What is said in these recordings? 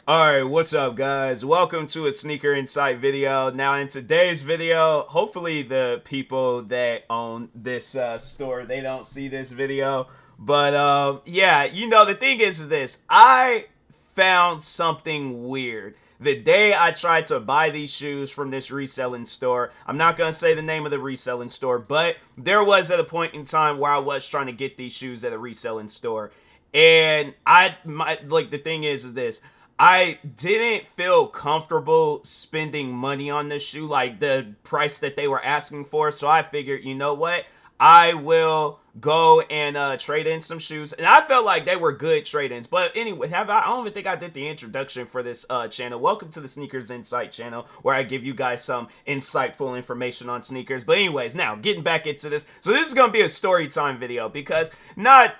Alright, what's up guys? Welcome to a Sneaker Insight video. Now in today's video, hopefully the people that own this store, they don't see this video. But yeah, the thing is this. I found something weird. The day I tried to buy these shoes from this reselling store, I'm not going to say the name of the reselling store, but there was at a point in time where I was trying to get these shoes at a reselling store. And the thing is this. I didn't feel comfortable spending money on this shoe, like the price that they were asking for. So I figured, you know what? I will go and trade in some shoes. And I felt like they were good trade-ins. But anyway, I don't even think I did the introduction for this channel. Welcome to the Sneakers Insight channel, where I give you guys some insightful information on sneakers. But anyways, now getting back into this. So this is going to be a story time video because I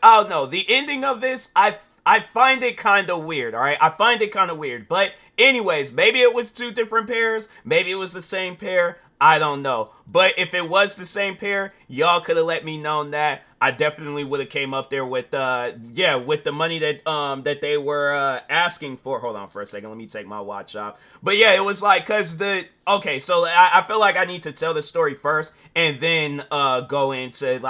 don't know. The ending of this, I find it kind of weird, all right? I find it kind of weird. But anyways, maybe it was two different pairs. Maybe it was the same pair. I don't know. But if it was the same pair, y'all could have let me know that. I definitely would have came up there with with the money that that they were asking for. Hold on for a second. Let me take my watch off. But yeah, it was like, so I feel like I need to tell the story first and then go into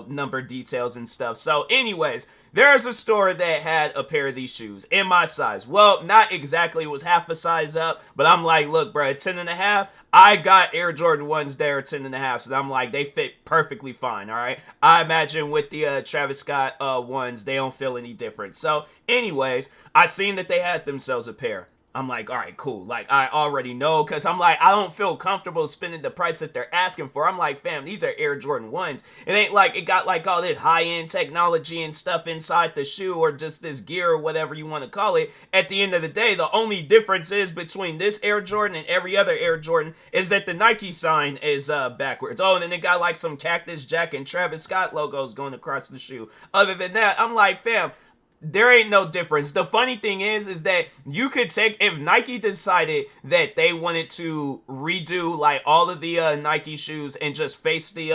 number details and stuff. So anyways, there's a store that had a pair of these shoes in my size. Well, not exactly. It was half a size up. But I'm like, look, bro, at 10 and a half, I got Air Jordan 1s there at 10 and a half. So I'm like, they fit perfectly fine, all right? I imagine with the Travis Scott ones, they don't feel any different. So anyways, I seen that they had themselves a pair. I'm like, all right, cool. Like, I already know, because I'm like, I don't feel comfortable spending the price that they're asking for. I'm like, fam, these are Air Jordan 1s. It ain't like it got like all this high-end technology and stuff inside the shoe or just this gear or whatever you want to call it. At the end of the day, the only difference is between this Air Jordan and every other Air Jordan is that the Nike sign is backwards. Oh, and then it got like some Cactus Jack and Travis Scott logos going across the shoe. Other than that, I'm like, fam, there ain't no difference. The funny thing is that you could take, if Nike decided that they wanted to redo like all of the Nike shoes and just face the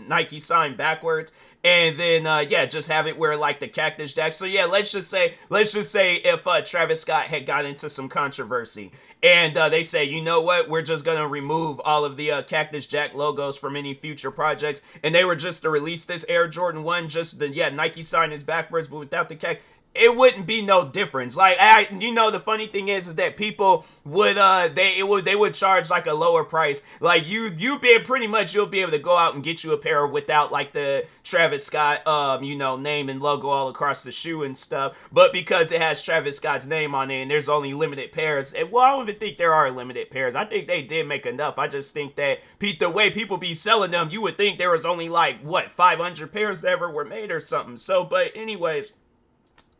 Nike sign backwards, and then just have it where like the Cactus Jack. So yeah, let's just say if Travis Scott had got into some controversy and they say, you know what, we're just gonna remove all of the Cactus Jack logos from any future projects, and they were just to release this Air Jordan 1, just the Nike sign is backwards but without the Cactus, it wouldn't be no difference. Like, the funny thing is that people would they would charge like a lower price. Like you'll be able to go out and get you a pair without like the Travis Scott name and logo all across the shoe and stuff. But because it has Travis Scott's name on it and there's only limited pairs, well, I don't even think there are limited pairs. I think they did make enough. I just think that the way people be selling them, you would think there was only like 500 pairs that ever were made or something. So, but anyways,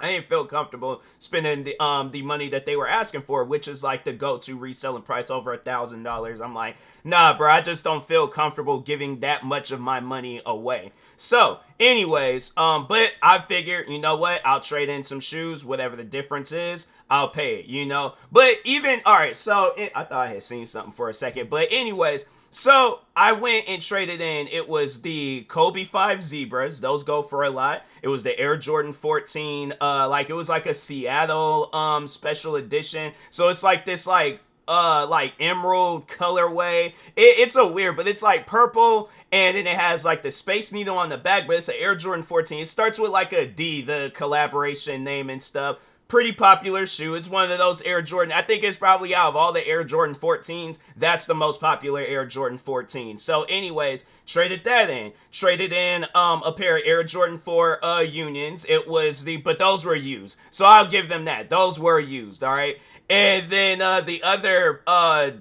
I didn't feel comfortable spending the money that they were asking for, which is like the go-to reselling price over $1,000. I'm like, nah, bro, I just don't feel comfortable giving that much of my money away. So, anyways, but I figured, you know what, I'll trade in some shoes, whatever the difference is, I'll pay it, But even, all right, so I thought I had seen something for a second, but anyways. So I went and traded in. It was the Kobe 5 Zebras. Those go for a lot. It was the Air Jordan 14. It was like a Seattle special edition. So it's like this like emerald colorway. It's a weird, but it's like purple, and then it has like the Space Needle on the back, but it's an Air Jordan 14. It starts with like a D, the collaboration name and stuff. Pretty popular shoe. It's one of those Air Jordan. I think it's probably out of all the Air Jordan 14s, that's the most popular Air Jordan 14. So anyways, traded that in. Traded in a pair of Air Jordan 4 Unions. But those were used. So I'll give them that. Those were used, all right? And then the other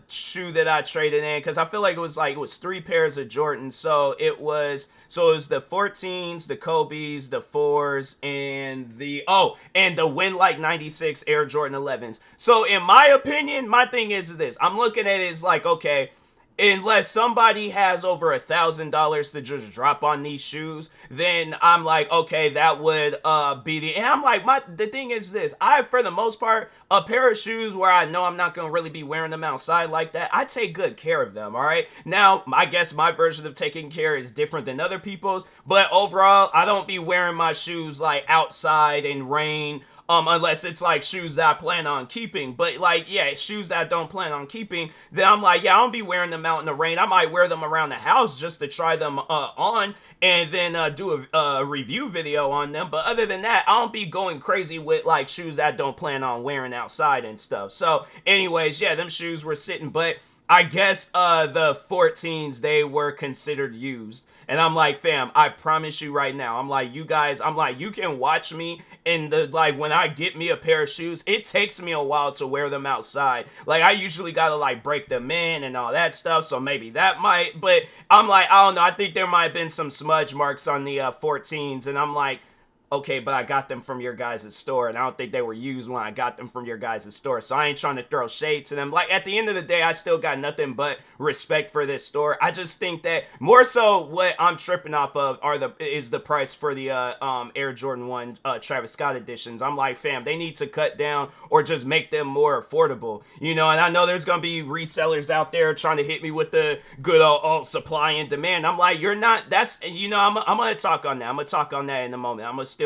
shoe that I traded in, because I feel like it was 3 pairs of Jordans. So it was the 14s, the Kobe's, the 4s, and the Win Like 96 Air Jordan 11s. So in my opinion, my thing is this. I'm looking at it as like, okay, unless somebody has over $1,000 to just drop on these shoes, then I'm like, okay, that would be the. And I'm like, the thing is this. For the most part, a pair of shoes where I know I'm not gonna really be wearing them outside like that, I take good care of them. All right. Now, I guess my version of taking care is different than other people's, but overall, I don't be wearing my shoes like outside in rain unless it's like shoes that I plan on keeping. But like, yeah, shoes that I don't plan on keeping, then I'm like, yeah, I don't be wearing them out in the rain. I might wear them around the house just to try them on, and then do a review video on them. But other than that, I don't be going crazy with like shoes that I don't plan on wearing outside and stuff. So anyways, yeah, them shoes were sitting, but I guess the 14s, they were considered used. And I'm like, fam, I promise you right now, I'm like, you guys, I'm like, you can watch me in the, like, when I get me a pair of shoes, it takes me a while to wear them outside. Like, I usually gotta, like, break them in and all that stuff, so maybe that might, but I'm like, I don't know, I think there might have been some smudge marks on the 14s, and I'm like, okay, but I got them from your guys' store, and I don't think they were used when I got them from your guys' store, so I ain't trying to throw shade to them. Like, at the end of the day, I still got nothing but respect for this store. I just think that more so what I'm tripping off of is the price for the Air Jordan 1 Travis Scott editions. I'm like, fam, they need to cut down or just make them more affordable, you know. And I know there's gonna be resellers out there trying to hit me with the good old supply and demand. I'm like, you're not, that's, you know, I'm gonna talk on that. I'm gonna talk on that in a moment. I'm gonna still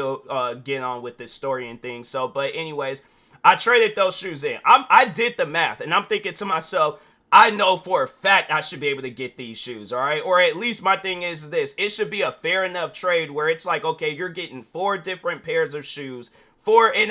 get on with this story and things. So, but anyways, I traded those shoes in. I did the math, and I'm thinking to myself, I know for a fact I should be able to get these shoes, all right? Or at least my thing is this. It should be a fair enough trade where it's like, okay, you're getting 4 different pairs of shoes. All right,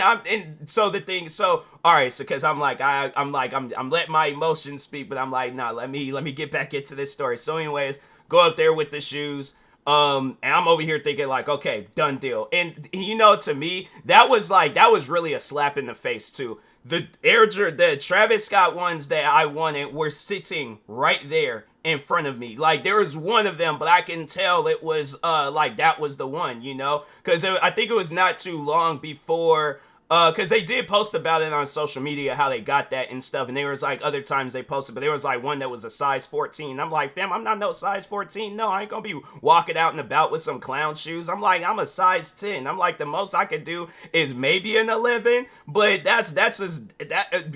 so because I'm letting my emotions speak, but I'm like, nah, let me get back into this story. So anyways, go up there with the shoes. And I'm over here thinking like, okay, done deal. And you know, to me, that was really a slap in the face too. The Travis Scott ones that I wanted were sitting right there in front of me. Like, there was one of them, but I can tell it was like that was the one, you know, because I think it was not too long before. Because they did post about it on social media, how they got that and stuff. And there was like other times they posted, but there was like one that was a size 14. I'm like, fam, I'm not no size 14. No, I ain't gonna be walking out and about with some clown shoes. I'm like, I'm a size 10. I'm like, the most I could do is maybe an 11, but that's just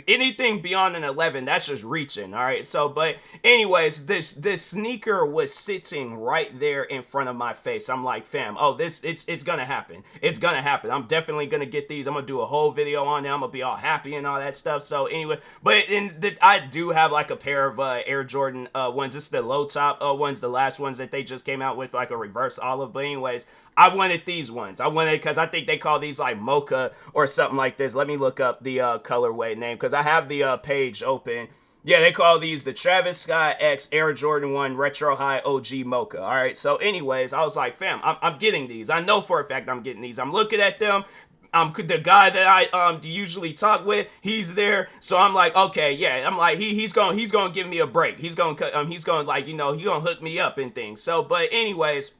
anything beyond an 11, that's just reaching. All right. So, but anyways, this sneaker was sitting right there in front of my face. I'm like, fam, oh, it's gonna happen. It's gonna happen. I'm definitely gonna get these. I'm gonna do a whole video on it. I'm gonna be all happy and all that stuff. So anyway, but I do have like a pair of Air Jordan ones. This is the low top ones, the last ones that they just came out with, like a reverse olive. But anyways, I wanted these ones. I wanted, because I think they call these like Mocha or something like this. Let me look up the colorway name, because I have the page open. Yeah, they call these the Travis Scott X Air Jordan 1 Retro High OG Mocha. All right, so anyways, I was like, fam, I'm getting these. I know for a fact I'm getting these. I'm looking at them. The guy that I usually talk with, he's there, so I'm like, okay, yeah, I'm like, he's gonna give me a break. He's gonna like, you know, he gonna hook me up and things. So, but anyways,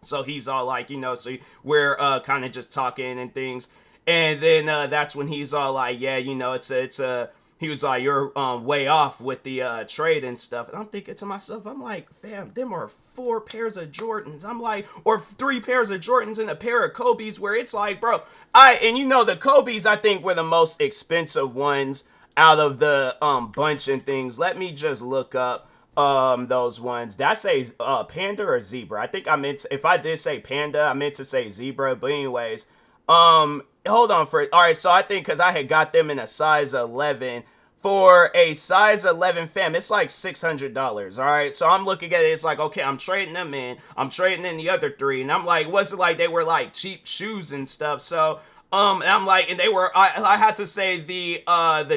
so he's all like, you know, so we're kind of just talking and things, and then that's when he's all like, yeah, you know, it's a. He was like, you're way off with the trade and stuff. And I'm thinking to myself, I'm like, fam, them are 4 pairs of Jordans. I'm like, or 3 pairs of Jordans and a pair of Kobe's, where it's like, bro, and you know, the Kobe's, I think, were the most expensive ones out of the bunch and things. Let me just look up those ones. Did I say panda or zebra? I think I meant if I did say panda, I meant to say zebra. But anyways, hold on for it. All right, so I think because I had got them in a size 11. For a size 11, fam, it's like $600. All right, so I'm looking at it. It's like, okay, I'm trading them in. I'm trading in the other 3, and I'm like, was it like they were like cheap shoes and stuff? So and I'm like, and they were, I had to say the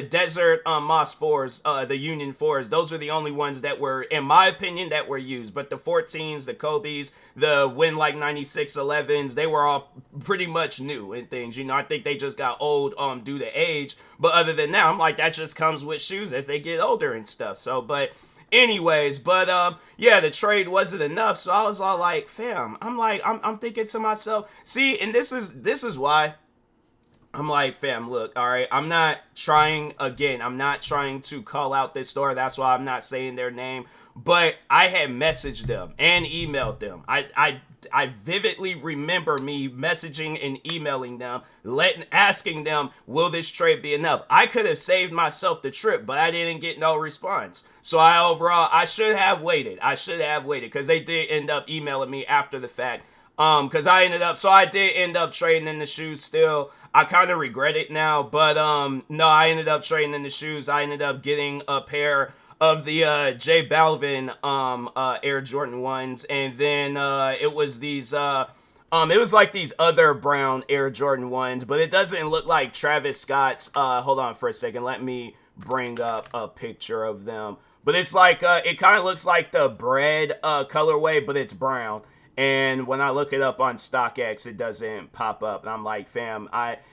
Desert Moss 4s, the Union 4s, those are the only ones that were, in my opinion, that were used. But the 14s, the Kobe's, the Win Like 96 11s, they were all pretty much new and things. You know, I think they just got old due to age. But other than that, I'm like, that just comes with shoes as they get older and stuff. So, but anyways, but yeah, the trade wasn't enough. So I was all like, fam, I'm like, I'm thinking to myself, see, and this is why I'm like, fam, look, all right, I'm not trying to call out this store. That's why I'm not saying their name. But I had messaged them and emailed them. I vividly remember me messaging and emailing them, asking them, will this trade be enough? I could have saved myself the trip, but I didn't get no response. So I should have waited. Because they did end up emailing me after the fact. Because I did end up trading in the shoes still. I kind of regret it now, but no, I ended up trading in the shoes. I ended up getting a pair of the J Balvin Air Jordan 1s, and then it was these it was like these other brown Air Jordan 1s, but it doesn't look like Travis Scott's. Hold on for a second, let me bring up a picture of them. But it's like it kind of looks like the bread colorway, but it's brown. And when I look it up on StockX, it doesn't pop up. And I'm like, fam,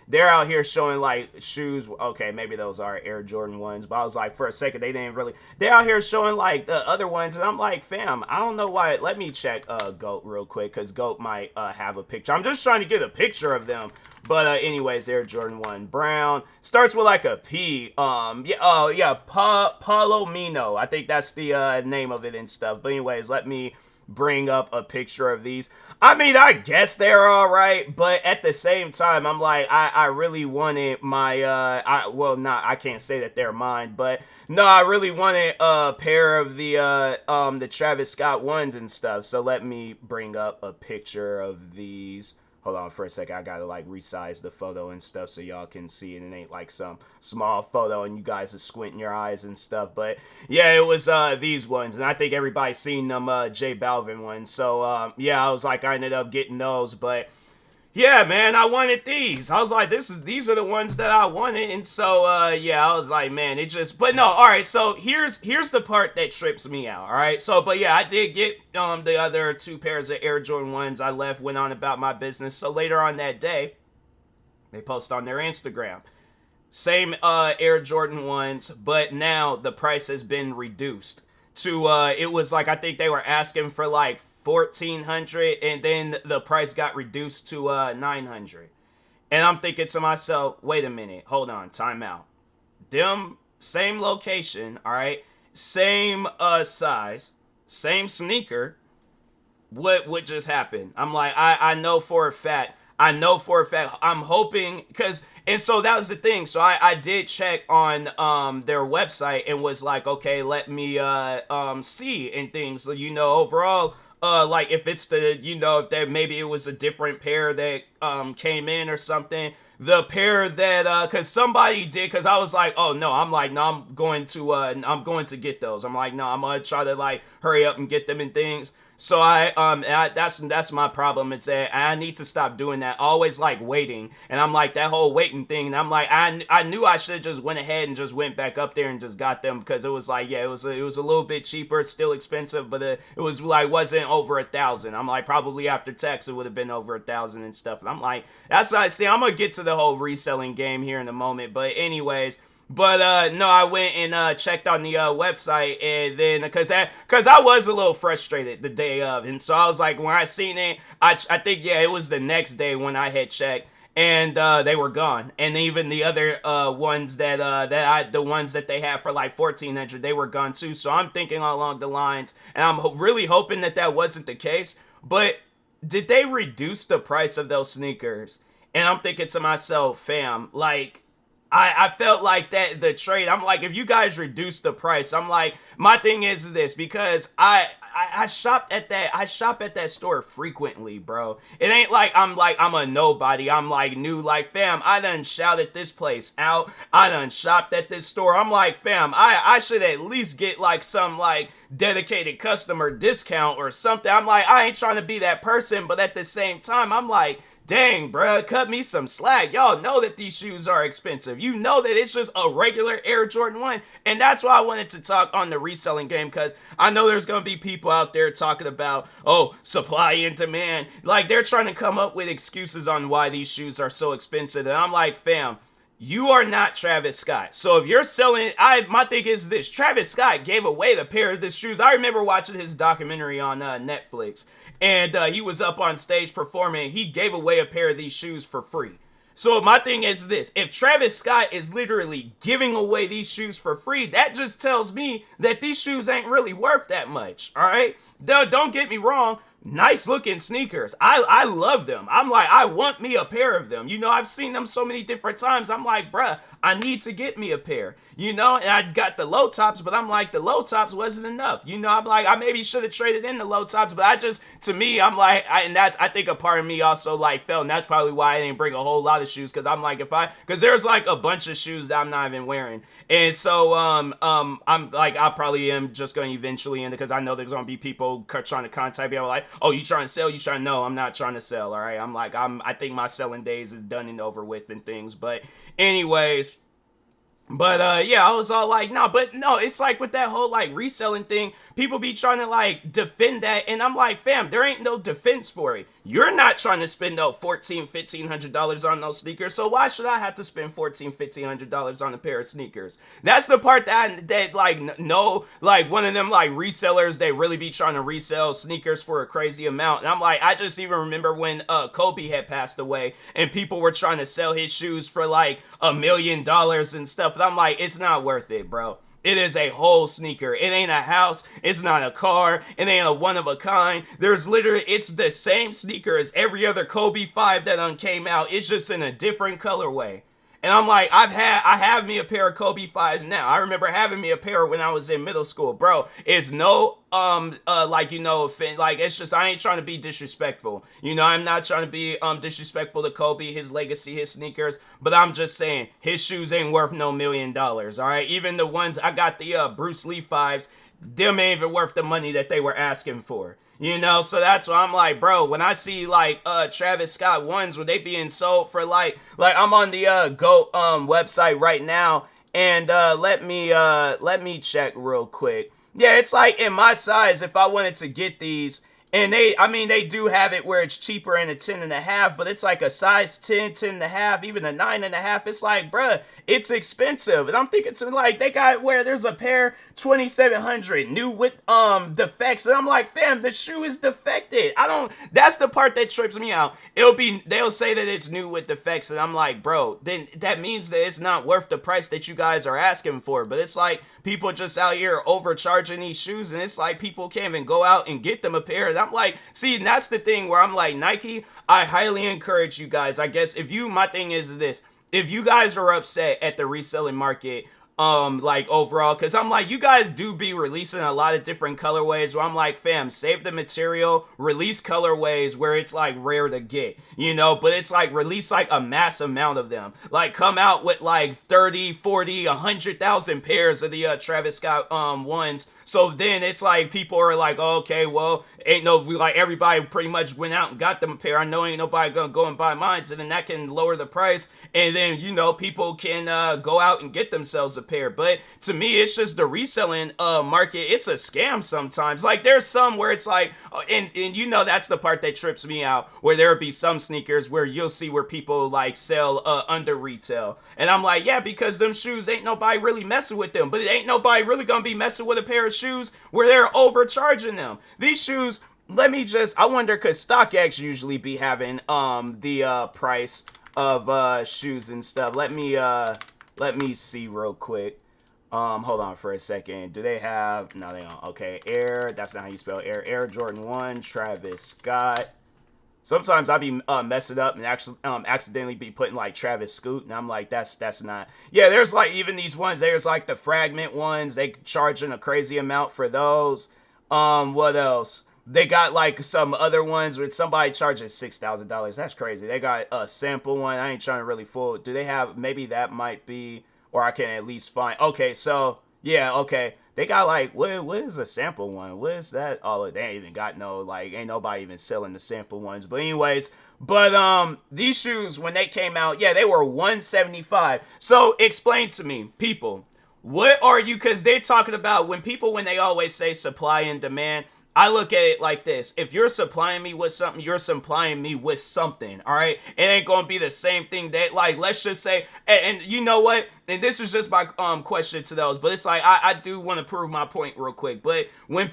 they're out here showing like shoes. Okay, maybe those are Air Jordan 1s, but I was like, for a second, they didn't really. They're out here showing like the other ones, and I'm like, fam, I don't know why. Let me check Goat real quick, because Goat might have a picture. I'm just trying to get a picture of them. But anyways, Air Jordan 1 brown, starts with like a P. Yeah, Palomino. I think that's the name of it and stuff. But anyways, let me bring up a picture of these. I mean, I guess they're all right, but at the same time, I'm like, I really wanted my I can't say that they're mine, but no, I really wanted a pair of the Travis Scott ones and stuff. So let me bring up a picture of these. Hold on for a second. I gotta like resize the photo and stuff so y'all can see it. It ain't like some small photo and you guys are squinting your eyes and stuff. But yeah, it was these ones, and I think everybody's seen them J Balvin ones. So yeah, I was like, I ended up getting those, but yeah, man, I wanted these. I was like, these are the ones that I wanted, and so yeah, I was like, man, it just. But no, all right. So here's the part that trips me out. All right. So, but yeah, I did get the other 2 pairs of Air Jordan 1s. I left, went on about my business. So later on that day, they post on their Instagram, same Air Jordan 1s, but now the price has been reduced to it was like, I think they were asking for like $1,400, and then the price got reduced to $900. And I'm thinking to myself, wait a minute, hold on, time out. Them same location, all right, same size, same sneaker. What just happened? I'm like, I know for a fact. I'm hoping, because, and so that was the thing. So I did check on their website and was like, okay, let me see and things. So, you know, overall, like if it's the, you know, if that maybe it was a different pair that came in or something. The pair that because somebody did, because I was like, oh no, I'm like, no, I'm going to get those. I'm like, no, I'm gonna try to like hurry up and get them and things. So that's my problem. It's that I need to stop doing that. Always like waiting, and I'm like that whole waiting thing. And I'm like, I knew I should have just went ahead and just went back up there and just got them, because it was like, yeah, it was a little bit cheaper. It's still expensive, but it was like wasn't over $1,000. I'm like, probably after tax it would have been over $1,000 and stuff. And I'm like, that's what I see. I'm gonna get to the whole reselling game here in a moment, but anyways. But no, I went and checked on the website, and then because I was a little frustrated the day of, and so I was like, when I seen it, I think, yeah, it was the next day when I had checked, and they were gone. And even the other ones the ones that they had for like $1,400, they were gone too. So I'm thinking along the lines, and I'm really hoping that wasn't the case. But did they reduce the price of those sneakers? And I'm thinking to myself, fam, like, I felt like that the trade, I'm like, if you guys reduce the price, I'm like, my thing is this, because I shop at that store frequently, bro. It ain't like I'm a nobody. I'm like new, like, fam, I done shouted this place out. I done shopped at this store. I'm like, fam, I should at least get like some like dedicated customer discount or something. I'm like, I ain't trying to be that person, but at the same time, I'm like, dang, bruh, cut me some slack. Y'all know that these shoes are expensive. You know that it's just a regular Air Jordan 1. And that's why I wanted to talk on the reselling game, because I know there's going to be people out there talking about, oh, supply and demand. Like, they're trying to come up with excuses on why these shoes are so expensive. And I'm like, fam, you are not Travis Scott. So if you're selling, my thing is this: Travis Scott gave away the pair of the shoes. I remember watching his documentary on Netflix, and he was up on stage performing. He gave away a pair of these shoes for free. So my thing is this: if Travis Scott is literally giving away these shoes for free, that just tells me that these shoes ain't really worth that much. All right, don't get me wrong. nice looking sneakers. I love them. I'm like, I want me a pair of them. You know, I've seen them so many different times. I'm like, bruh, I need to get me a pair. You know, and I got the low tops, but I'm like, the low tops wasn't enough. You know, I'm like, I maybe should have traded in the low tops, but I just, to me, I'm like, I think a part of me also like felt, and that's probably why I didn't bring a whole lot of shoes, because I'm like, because there's like a bunch of shoes that I'm not even wearing. And so, I'm like, I probably am just going to eventually end it, because I know there's going to be people trying to contact me. I'm like, oh, you trying to sell? You trying to? No, I'm not trying to sell. All right. I'm like, I think my selling days is done and over with and things. But anyways, yeah, I was all like, no, but no, it's like with that whole like reselling thing, people be trying to like defend that, and I'm like, fam, there ain't no defense for it. You're not trying to spend no $1,400-$1,500 on those sneakers, so why should I have to spend $1,400-$1,500 on a pair of sneakers? That's the part that like, no, like one of them like resellers, they really be trying to resell sneakers for a crazy amount. And I'm like, I just even remember when Kobe had passed away and people were trying to sell his shoes for like $1 million and stuff. And I'm like, it's not worth it, bro. It is a whole sneaker. It ain't a house. It's not a car. It ain't a one of a kind. There's literally, it's the same sneaker as every other Kobe 5 that came out. It's just in a different colorway. And I'm like, I have me a pair of Kobe 5s now. I remember having me a pair when I was in middle school, bro. It's no, like, you know, like, it's just, I ain't trying to be disrespectful. You know, I'm not trying to be, disrespectful to Kobe, his legacy, his sneakers, but I'm just saying, his shoes ain't worth no $1 million, all right? Even the ones, I got the, Bruce Lee 5s, them ain't even worth the money that they were asking for. You know, so that's why I'm like, bro, when I see like Travis Scott ones when they being sold for like I'm on the GOAT website right now, and let me check real quick. Yeah, it's like in my size, if I wanted to get these, and they do have it where it's cheaper in a 10.5, but it's like a size 10, 10.5, even a 9.5. It's like, bruh, it's expensive. And I'm thinking to like, they got where there's a pair 2,700 new with defects. And I'm like, fam, the shoe is defected. That's the part that trips me out. They'll say that it's new with defects. And I'm like, bro, then that means that it's not worth the price that you guys are asking for. But it's like, people just out here overcharging these shoes, and it's like people can't even go out and get them a pair. And I'm like, see, and that's the thing where I'm like, Nike, I highly encourage you guys. I guess my thing is this, if you guys are upset at the reselling market, like overall, because I'm like, you guys do be releasing a lot of different colorways where I'm like, fam, save the material, release colorways where it's like rare to get, you know, but it's like release like a mass amount of them, like come out with like 30, 40, 100,000 pairs of the Travis Scott ones. So then it's like people are like, oh, okay, well, ain't no, like everybody pretty much went out and got them a pair. I know ain't nobody gonna go and buy mine, so then that can lower the price, and then, you know, people can go out and get themselves a pair. But to me, it's just the reselling market, it's a scam sometimes. Like there's some where it's like, and you know, that's the part that trips me out, where there'll be some sneakers where you'll see where people like sell under retail, and I'm like, yeah, because them shoes ain't nobody really messing with them, but it ain't nobody really gonna be messing with a pair of shoes where they're overcharging them. These shoes, I wonder, could StockX usually be having the price of shoes and stuff. Let me see real quick. Hold on for a second. Do they have, no, they don't. Okay, Air, that's not how you spell Air Jordan 1, Travis Scott. Sometimes I be messing up and actually accidentally be putting like Travis Scoot, and I'm like, that's not. Yeah, there's like even these ones. There's like the fragment ones. They charging a crazy amount for those. What else? They got like some other ones where somebody charges $6,000. That's crazy. They got a sample one. I ain't trying to really fool. Do they have? Maybe that might be, or I can at least find. Okay, so yeah, okay. They got like, what is a sample one? What is that? Oh, they ain't even got no, like, ain't nobody even selling the sample ones. But anyways, these shoes, when they came out, yeah, they were $175. So explain to me, people, what are you, because they're talking about when they always say supply and demand, I look at it like this. If you're supplying me with something, you're supplying me with something, all right? It ain't going to be the same thing that, like, let's just say, and you know what? And this is just my question to those, but it's like, I do want to prove my point real quick. But when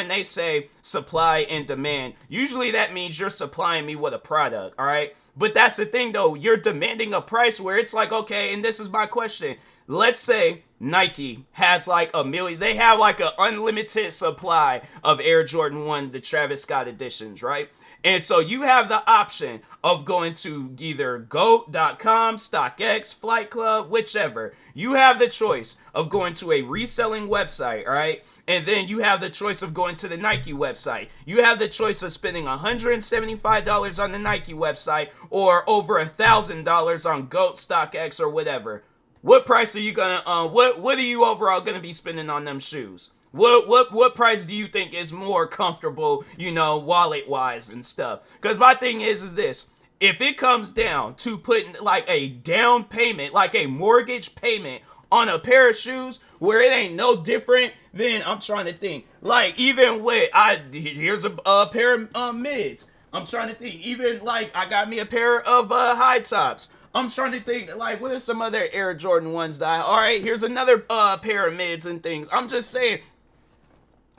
they say supply and demand, usually that means you're supplying me with a product, all right? But that's the thing though, you're demanding a price where it's like, okay, and this is my question. Let's say Nike has like a million, they have like an unlimited supply of Air Jordan 1, the Travis Scott editions, right? And so you have the option of going to either GOAT.com, StockX, Flight Club, whichever. You have the choice of going to a reselling website, all right? And then you have the choice of going to the Nike website. You have the choice of spending $175 on the Nike website or over $1,000 on GOAT, StockX, or whatever. What price are you gonna? What are you overall gonna be spending on them shoes? What price do you think is more comfortable, you know, wallet wise and stuff? Because my thing is this: if it comes down to putting like a down payment, like a mortgage payment on a pair of shoes, where it ain't no different than, I'm trying to think, like even with here's a pair of mids. I'm trying to think, even like I got me a pair of high tops. I'm trying to think, like, what are some other Air Jordan ones that all right, here's another pair of mids and things. I'm just saying,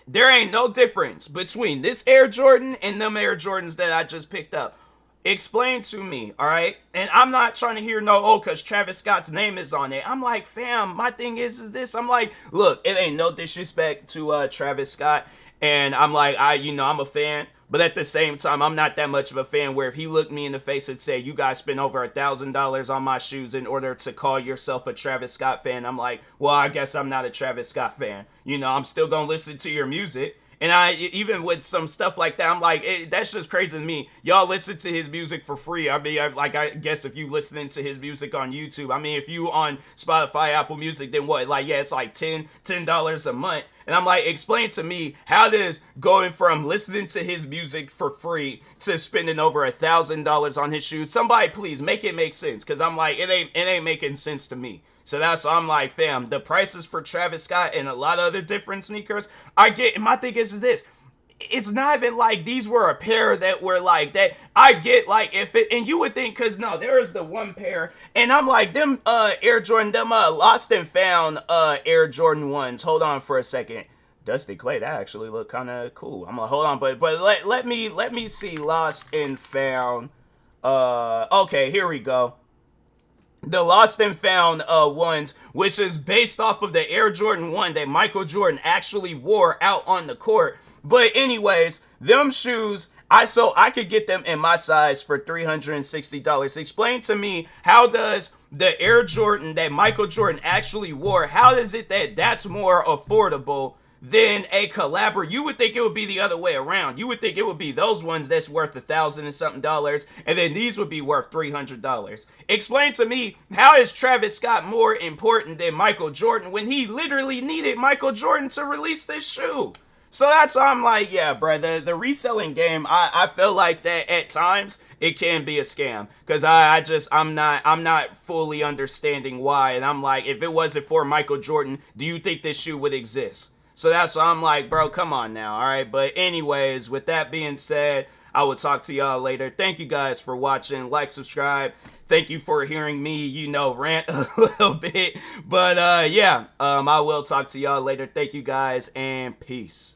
there ain't no difference between this Air Jordan and them Air Jordans that I just picked up. Explain to me, all right? And I'm not trying to hear because Travis Scott's name is on it. I'm like, fam, my thing is this. I'm like, look, it ain't no disrespect to Travis Scott. And I'm like, I'm a fan. But at the same time, I'm not that much of a fan where if he looked me in the face and said, you guys spent over $1,000 on my shoes in order to call yourself a Travis Scott fan, I'm like, well, I guess I'm not a Travis Scott fan. I'm still going to listen to your music. And even with some stuff like that, I'm like, that's just crazy to me. Y'all listen to his music for free. I mean, I guess if you listening to his music on YouTube, I mean, if you on Spotify, Apple Music, then what? Like, yeah, it's like $10 a month. And I'm like, explain to me, how does going from listening to his music for free to spending over $1,000 on his shoes? Somebody please make it make sense, because I'm like, it ain't making sense to me. So that's why I'm like, fam, the prices for Travis Scott and a lot of other different sneakers, I get, and my thing is this, it's not even like these were a pair that were like that. I get like if it, and you would think, cause no, there is the one pair, and I'm like, them Air Jordan, them lost and found Air Jordan 1s. Hold on for a second. Dusty Clay, that actually look kind of cool. I'm gonna hold on, but let me see lost and found. Okay, here we go. The lost and found ones, which is based off of the Air Jordan 1 that Michael Jordan actually wore out on the court. But anyways, them shoes, I could get them in my size for $360. Explain to me, how does the Air Jordan that Michael Jordan actually wore, how is it that that's more affordable than a collaborator? You would think it would be the other way around. You would think it would be those ones that's worth $1,000 and something, and then these would be worth $300. Explain to me, how is Travis Scott more important than Michael Jordan when he literally needed Michael Jordan to release this shoe? So that's why I'm like, yeah, bro, the reselling game, I feel like that at times it can be a scam, because I'm not fully understanding why. And I'm like, if it wasn't for Michael Jordan, do you think this shoe would exist? So that's why I'm like, bro, come on now, all right? But anyways, with that being said, I will talk to y'all later. Thank you guys for watching. Like, subscribe. Thank you for hearing me, rant a little bit. But yeah, I will talk to y'all later. Thank you guys, and peace.